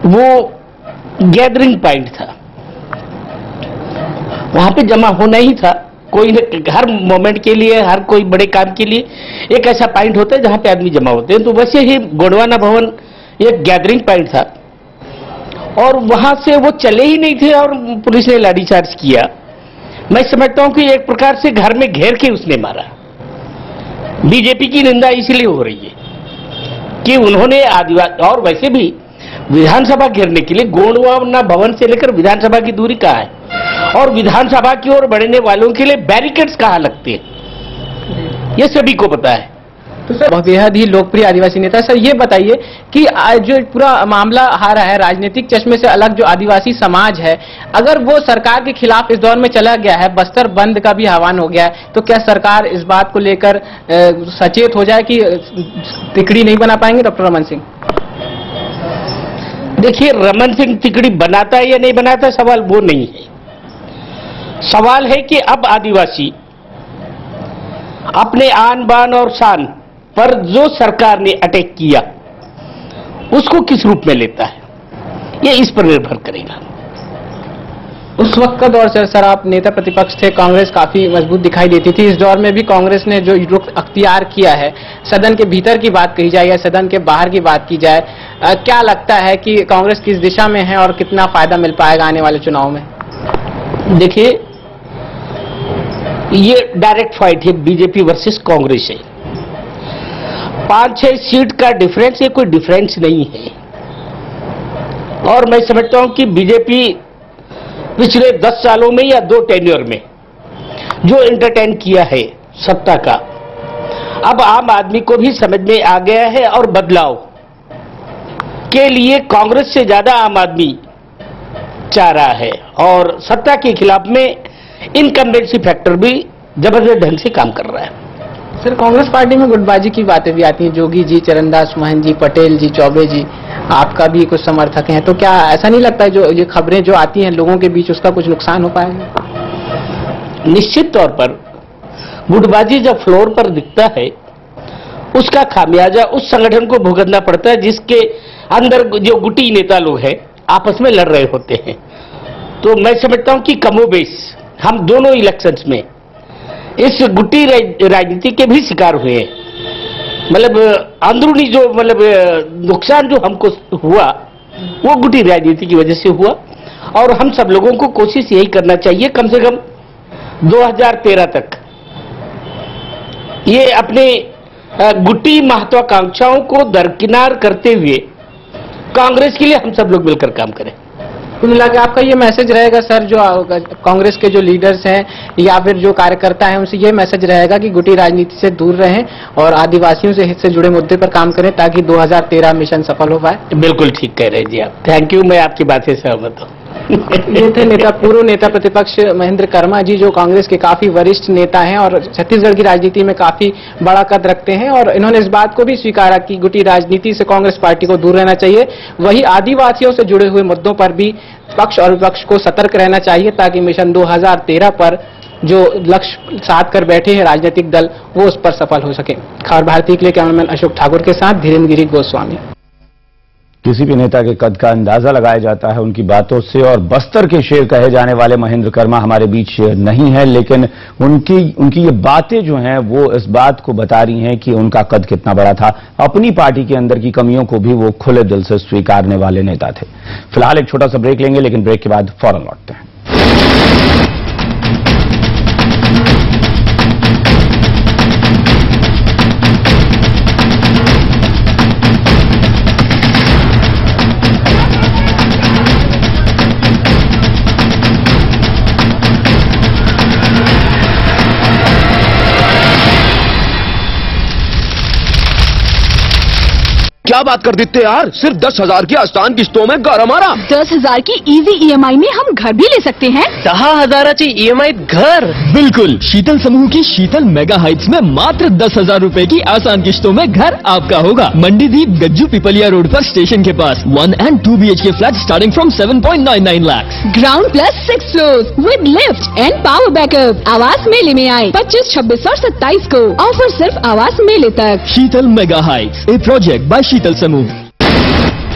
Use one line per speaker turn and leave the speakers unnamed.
वो gathering point था, वहां पे जमा होना ही था। कोई हर मोमेंट के लिए, हर कोई बड़े काम के लिए एक ऐसा पॉइंट होता है जहां पे आदमी जमा होते हैं। तो वैसे ही गोंडवाना भवन एक गैदरिंग पॉइंट था और वहां से वो चले ही नहीं थे और पुलिस ने लाठीचार्ज किया। मैं समझता हूं कि एक प्रकार से घर में घेर के उसने मारा। बीजेपी की निंदा इसलिए हो रही है कि उन्होंने आदिवासी, और वैसे भी विधानसभा घेरने के लिए गोंडवाना भवन से लेकर विधानसभा की दूरी कहाँ है, और विधानसभा की ओर बढ़ने वालों के लिए बैरिकेड्स कहाँ लगते हैं, ये सभी को पता है।
तो सर बेहद ही लोकप्रिय आदिवासी नेता, सर ये बताइए कि जो पूरा मामला आ रहा है राजनीतिक चश्मे से अलग, जो आदिवासी समाज है, अगर वो सरकार के खिलाफ इस दौर में चला गया है, बस्तर बंद का भी आह्वान हो गया है, तो क्या सरकार इस बात को लेकर सचेत हो जाए कि तिकड़ी नहीं बना पाएंगे डॉक्टर रमन सिंह?
देखिए, रमन सिंह तिकड़ी बनाता है या नहीं बनाता, सवाल वो नहीं है। सवाल है कि अब आदिवासी अपने आन बान और शान पर जो सरकार ने अटैक किया उसको किस रूप में लेता है, ये इस पर निर्भर करेगा।
उस वक्त का दौर सर आप नेता प्रतिपक्ष थे, कांग्रेस काफी मजबूत दिखाई देती थी। इस दौर में भी कांग्रेस ने जो रुख अख्तियार किया है, सदन के भीतर की बात कही जाए या सदन के बाहर की बात की जाए, क्या लगता है कि कांग्रेस किस दिशा में है और कितना फायदा मिल पाएगा आने वाले चुनाव में?
देखिए, ये डायरेक्ट फाइट है, बीजेपी वर्सेस कांग्रेस है। 5-6 सीट का डिफरेंस, ये कोई डिफरेंस नहीं है। और मैं समझता हूं कि बीजेपी पिछले 10 सालों में या 2 टेन्योर में जो एंटरटेन किया है सत्ता का, अब आम आदमी को भी समझ में आ गया है और बदलाव के लिए कांग्रेस से ज्यादा आम आदमी चाह रहा है और सत्ता के खिलाफ में इनकम्बेंसी फैक्टर भी जबरदस्त ढंग से काम कर रहा है।
सर कांग्रेस पार्टी में गुटबाजी की बातें भी आती हैं, जोगी जी, चरणदास महंत जी, पटेल जी, चौबे जी, आपका भी कुछ समर्थक हैं, तो क्या ऐसा नहीं लगता है जो ये खबरें जो आती हैं लोगों के बीच, उसका कुछ नुकसान हो पाएगा?
निश्चित तौर पर गुटबाजी जब फ्लोर पर दिखता है उसका खामियाजा उस संगठन को भुगतना पड़ता है जिसके अंदर जो गुटी नेता लोग हैं आपस में लड़ रहे होते हैं। तो मैं समझता हूं कि कमोबेश हम दोनों इलेक्शंस में इस गुटी राजनीति के भी शिकार हुए हैं। मतलब अंदरूनी जो नुकसान जो हमको हुआ वो गुटी राजनीति की वजह से हुआ, और हम सब लोगों को कोशिश यही करना चाहिए कम से कम 2013 तक ये अपने गुटी महत्वाकांक्षाओं को दरकिनार करते हुए कांग्रेस के लिए हम सब लोग मिलकर काम करें।
कुल मिला के आपका ये मैसेज रहेगा सर, जो कांग्रेस के जो लीडर्स हैं या फिर जो कार्यकर्ता हैं उनसे ये मैसेज रहेगा कि गुटी राजनीति से दूर रहें और आदिवासियों से जुड़े मुद्दे पर काम करें ताकि 2013 मिशन सफल हो पाए? बिल्कुल ठीक कह रहे हैं जी आप, थैंक यू, मैं आपकी बात से सहमत हूँ। ये थे पूर्व नेता प्रतिपक्ष महेंद्र कर्मा जी, जो कांग्रेस के काफी वरिष्ठ नेता हैं और छत्तीसगढ़ की राजनीति में काफी बड़ा कद रखते हैं, और इन्होंने इस बात को भी स्वीकारा कि गुटी राजनीति से कांग्रेस पार्टी को दूर रहना चाहिए। वही आदिवासियों से जुड़े हुए मुद्दों पर भी पक्ष और विपक्ष को सतर्क रहना चाहिए ताकि मिशन 2013 पर जो लक्ष्य साध कर बैठे हैं राजनीतिक दल वो उस पर सफल हो सके। खबर भारती के लिए कैमरामैन अशोक ठाकुर के साथ धीरेन्द्र गिरी गोस्वामी।
किसी भी नेता के कद का अंदाजा लगाया जाता है उनकी बातों से, और बस्तर के शेर कहे जाने वाले महेंद्र कर्मा हमारे बीच नहीं है, लेकिन उनकी ये बातें जो हैं वो इस बात को बता रही हैं कि उनका कद कितना बड़ा था। अपनी पार्टी के अंदर की कमियों को भी वो खुले दिल से स्वीकारने वाले नेता थे। फिलहाल एक छोटा सा ब्रेक लेंगे, लेकिन ब्रेक के बाद फौरन लौटते हैं।
क्या बात कर देते यार, सिर्फ 10,000 की आसान किस्तों में घर हमारा।
10,000 की इजी EMI में हम घर भी ले सकते हैं।
10,000 EMI घर।
बिल्कुल, शीतल समूह की शीतल मेगा हाइट्स में मात्र 10,000 रूपए की आसान किस्तों में घर आपका होगा। मंडीदीप गज्जू पिपलिया रोड पर स्टेशन के पास 1 and 2 BHK flat starting from 7.99 lakh.
Ground plus 6 floors with lift and power backup. आवास मेले में आए 25, 26 और 27 को। ऑफर सिर्फ आवास मेले तक।
Sheetal mega heights, a project by Sheetal समूह।